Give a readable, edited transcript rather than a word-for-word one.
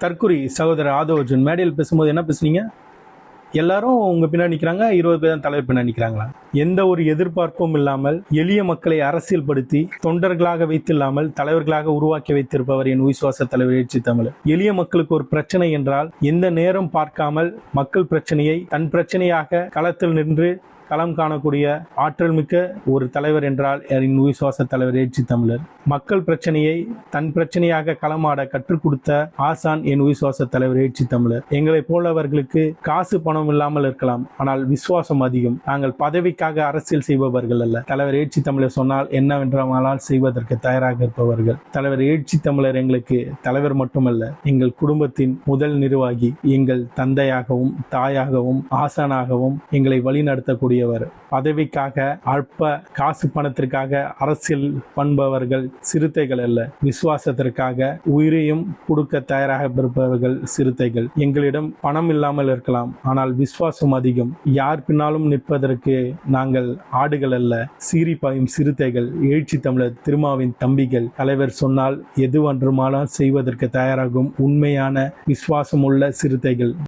தற்குறி சகோதரர் ஆதவ அர்ஜுன் மேடையில் பேசும்போது என்ன பேசுனீங்க? எல்லாரும் உங்க பின்னாடி நிற்கிறாங்க, 20 பேர் தான் தலைவர் பின்னாடி நிற்கிறாங்களா? எந்த ஒரு எதிர்பார்ப்பும் இல்லாமல் எளிய மக்களை அரசியல் படுத்தி தொண்டர்களாக வைத்தில்லாமல் தலைவர்களாக உருவாக்கி வைத்திருப்பவர் என் விசுவாச தலைவர் எழுச்சி தமிழர். எளிய மக்களுக்கு ஒரு பிரச்சனை என்றால் எந்த நேரம் பார்க்காமல் மக்கள் பிரச்சனையை தன் பிரச்சனையாக களத்தில் நின்று களம் காணக்கூடிய ஆற்றல் மிக்க ஒரு தலைவர் என்றால் என் விசுவாச தலைவர் எழுச்சி தமிழர். மக்கள் பிரச்சனையை தன் பிரச்சனையாக களமாட கற்றுக் கொடுத்த ஆசான் என் விசுவாச தலைவர் எழுச்சி தமிழர். எங்களை போலவர்களுக்கு காசு பணம் இல்லாமல் இருக்கலாம், ஆனால் விசுவாசம் அதிகம். நாங்கள் பதவிக்காக அரசியல் செய்பவர்கள் அல்ல. தலைவர் எழுச்சி தமிழர் சொன்னால் என்னவென்றால் செய்வதற்கு தயாராக இருப்பவர்கள். தலைவர் எழுச்சி தமிழர் எங்களுக்கு தலைவர் மட்டுமல்ல, எங்கள் குடும்பத்தின் முதல் நிர்வாகி, எங்கள் தந்தையாகவும் தாயாகவும் ஆசானாகவும் எங்களை வழிநடத்தக்கூடிய பதவிக்காக அற்ப காசு பணத்திற்காக அரசியல் பண்பவர்கள் சிறுத்தைகள் அல்ல. விசுவாசத்திற்காக உயிரையும் கொடுக்க தயாராக இருப்பவர்கள் சிறுத்தைகள். எங்களிடம் பணம் இல்லாமல் இருக்கலாம், ஆனால் விசுவாசம் அதிகம். யார் பின்னாலும் நிற்பதற்கு நாங்கள் ஆடுகள் அல்ல, சீறி பாயும் சிறுத்தைகள். எழுச்சி தமிழர் திருமாவின் தம்பிகள். தலைவர் சொன்னால் எதுவென்றுமானால் செய்வதற்கு தயாராகும் உண்மையான விசுவாசம் உள்ள சிறுத்தைகள்.